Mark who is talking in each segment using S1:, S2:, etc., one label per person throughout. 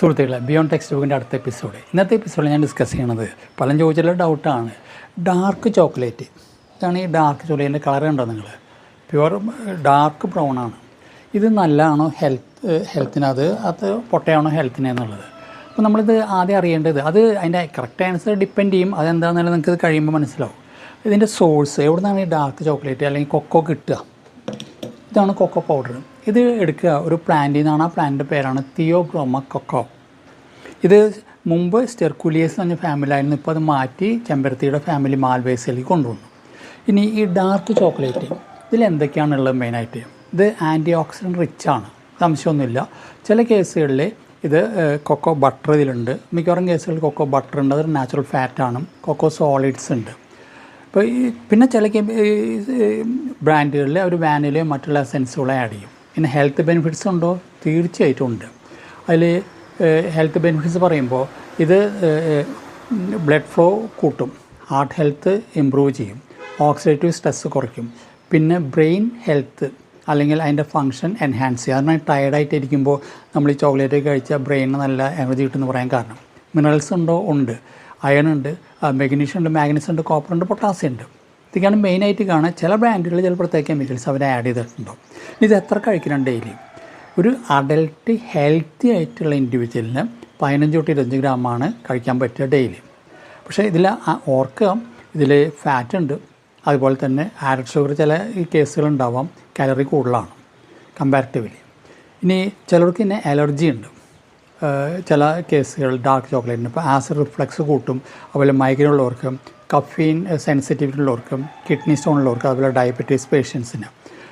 S1: സുഹൃത്തുക്കളെ, beyond text ബുക്കിൻ്റെ അടുത്ത എപ്പിസോഡ്. ഇന്നത്തെ എപ്പിസോഡിൽ ഞാൻ ഡിസ്കസ് ചെയ്യണത് പലരും ചോദിച്ചുള്ള ഡൗട്ടാണ്. ഡാർക്ക് ചോക്ലേറ്റ്, ഇതാണ് ഈ ഡാർക്ക് ചോക്ലേറ്റിൻ്റെ കളർ കണ്ടോ നിങ്ങൾ? പ്യുവർ ഡാർക്ക് ബ്രൗൺ ആണ്. ഇത് നല്ലതാണോ ഹെൽത്തിനത് പൊട്ടയാണോ ഹെൽത്തിന് എന്നുള്ളത്. അപ്പോൾ നമ്മളിത് ആദ്യം അറിയേണ്ടത്, അത് അതിൻ്റെ കറക്റ്റ് ആൻസർ ഡിപ്പെൻഡ് ചെയ്യും. അതെന്താണെന്നുള്ളത് നിങ്ങൾക്ക് ഇത് കഴിയുമ്പോൾ മനസ്സിലാവും. ഇതിൻ്റെ സോഴ്സ് എവിടെ നിന്നാണ് ഈ ഡാർക്ക് ചോക്ലേറ്റ് അല്ലെങ്കിൽ കൊക്കോ കിട്ടുക? ഇതാണ് കൊക്കോ പൗഡർ. ഇത് എടുക്കുക ഒരു പ്ലാന്റിൽ നിന്നാണ്. ആ പ്ലാന്റിൻ്റെ പേരാണ് തിയോബ്രോമ കൊക്കോ. ഇത് മുമ്പ് സ്റ്റെർക്കുലിയസ് എന്ന് പറഞ്ഞ ഫാമിലി ആയിരുന്നു. ഇപ്പോൾ അത് മാറ്റി ചെമ്പരത്തിയുടെ ഫാമിലി മാൽവേസിലേക്ക് കൊണ്ടുവന്നു. ഇനി ഈ ഡാർക്ക് ചോക്ലേറ്റ് ഇതിലെന്തൊക്കെയാണുള്ളത്? മെയിനായിട്ട് ഇത് ആൻറ്റി ഓക്സിഡൻറ്റ് റിച്ച് ആണ്, സംശയമൊന്നുമില്ല. ചില കേസുകളിൽ ഇത് കൊക്കോ ബട്ടർ ഇതിലുണ്ട്. മിക്കവാറും കേസുകളിൽ കൊക്കോ ബട്ടർ ഉണ്ട്, അതൊരു നാച്ചുറൽ ഫാറ്റാണ്. കൊക്കോ സോളിഡ്സ് ഉണ്ട്. ഇപ്പോൾ പിന്നെ ചില ബ്രാൻഡുകളിൽ അവർ വാനിലയും മറ്റുള്ള എസൻസുകളും ആഡ് ചെയ്യും. പിന്നെ ഹെൽത്ത് ബെനിഫിറ്റ്സ് ഉണ്ടോ? തീർച്ചയായിട്ടും ഉണ്ട്. അതിൽ ഹെൽത്ത് ബെനിഫിറ്റ്സ് പറയുമ്പോൾ ഇത് ബ്ലഡ് ഫ്ലോ കൂട്ടും, ഹാർട്ട് ഹെൽത്ത് ഇമ്പ്രൂവ് ചെയ്യും, ഓക്സിഡേറ്റീവ് സ്ട്രെസ് കുറയ്ക്കും, പിന്നെ ബ്രെയിൻ ഹെൽത്ത് അല്ലെങ്കിൽ അതിൻ്റെ ഫങ്ഷൻ എൻഹാൻസ് ചെയ്യും. അതിനായി ടയർഡായിട്ടിരിക്കുമ്പോൾ നമ്മൾ ഈ ചോക്ലേറ്റ് കഴിച്ചാൽ ബ്രെയിനിന് നല്ല എനർജി കിട്ടുമെന്ന് പറയാൻ കാരണം മിനറൽസ് ഉണ്ടോ? ഉണ്ട്. അയൺ ഉണ്ട്, മെഗ്നീഷ്യം ഉണ്ട്, മാഗ്നീഷ്യം ഉണ്ട്, കോപ്പർ ഉണ്ട്, പൊട്ടാസ്യം ഉണ്ട്. ഇതൊക്കെയാണ് മെയിനായിട്ട് കാണുക. ചില ബ്രാൻഡുകളിൽ ചില പ്രത്യേക കെമിക്കൽസ് അവർ ആഡ് ചെയ്തിട്ടുണ്ടോ. ഇത് എത്ര കഴിക്കണം ഡെയിലി? ഒരു അഡൽട്ട് ഹെൽത്തി ആയിട്ടുള്ള ഇൻഡിവിജ്വലിന് 15 തൊട്ട് 25 ഗ്രാമാണ് കഴിക്കാൻ പറ്റുക ഡെയിലി. പക്ഷേ ഇതിൽ ഓർക്കുക, ഇതിൽ ഫാറ്റ് ഉണ്ട്, അതുപോലെ തന്നെ ആഡഡ് ഷുഗർ ചില കേസുകളുണ്ടാവാം, കാലറി കൂടുതലാണ് കമ്പാരിറ്റീവ്ലി. ഇനി ചിലർക്ക് തന്നെ അലർജി ഉണ്ട് ചില കേസുകൾ ഡാർക്ക് ചോക്ലേറ്റിന്. ഇപ്പോൾ ആസിഡ് റിഫ്ലക്സ് കൂട്ടും, അതുപോലെ മൈഗ്രെയിൻ ഉള്ളവർക്ക്, കഫീൻ സെൻസിറ്റിവിറ്റി ഉള്ളവർക്ക്, കിഡ്നി സ്റ്റോൺ ഉള്ളവർക്ക്, അതുപോലെ ഡയബറ്റീസ് പേഷ്യൻസിന്.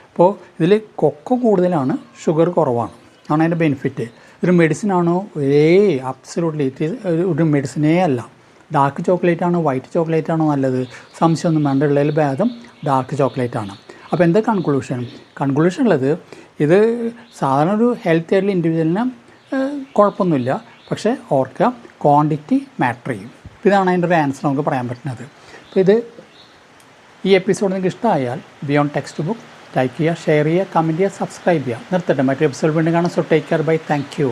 S1: അപ്പോൾ ഇതിൽ കൊക്കോ കൂടുതലാണ്, ഷുഗർ കുറവാണ്, ആണ് അതിൻ്റെ ബെനിഫിറ്റ്. ഒരു മെഡിസിൻ ആണോ? അബ്സല്യൂട്ട്ലി ഇറ്റ് ഈസ് ഒരു മെഡിസിനേ അല്ല. ഡാർക്ക് ചോക്ലേറ്റ് ആണോ വൈറ്റ് ചോക്ലേറ്റ് ആണോ നല്ലത്? സംശയമൊന്നും വേണ്ട, ഉള്ളതിൽ ഭേദം ഡാർക്ക് ചോക്ലേറ്റ് ആണ്. അപ്പോൾ എന്താ കൺക്ലൂഷൻ ഉള്ളത്, ഇത് സാധാരണ ഒരു ഹെൽത്തി ആയിട്ടുള്ള ഇൻഡിവിജ്വലിന് കുഴപ്പമൊന്നുമില്ല. പക്ഷേ ഓർക്കുക, ക്വാണ്ടിറ്റി മാറ്റർ ചെയ്യും. ഇതാണ് അതിൻ്റെ ഒരു ആൻസർ നമുക്ക് പറയാൻ പറ്റുന്നത്. അപ്പോൾ ഈ എപ്പിസോഡ് നിങ്ങൾക്ക് ഇഷ്ടമായാൽ ബിയോണ്ട് ടെക്സ്റ്റ് ബുക്ക് ലൈക്ക് ചെയ്യുക, ഷെയർ ചെയ്യുക, കമൻറ്റ് ചെയ്യുക, സബ്സ്ക്രൈബ് ചെയ്യുക. നിർത്തട്ടെ, മറ്റൊരു എപ്പിസോഡ് വീണ്ടും കാണാം. So take care, bye, thank U.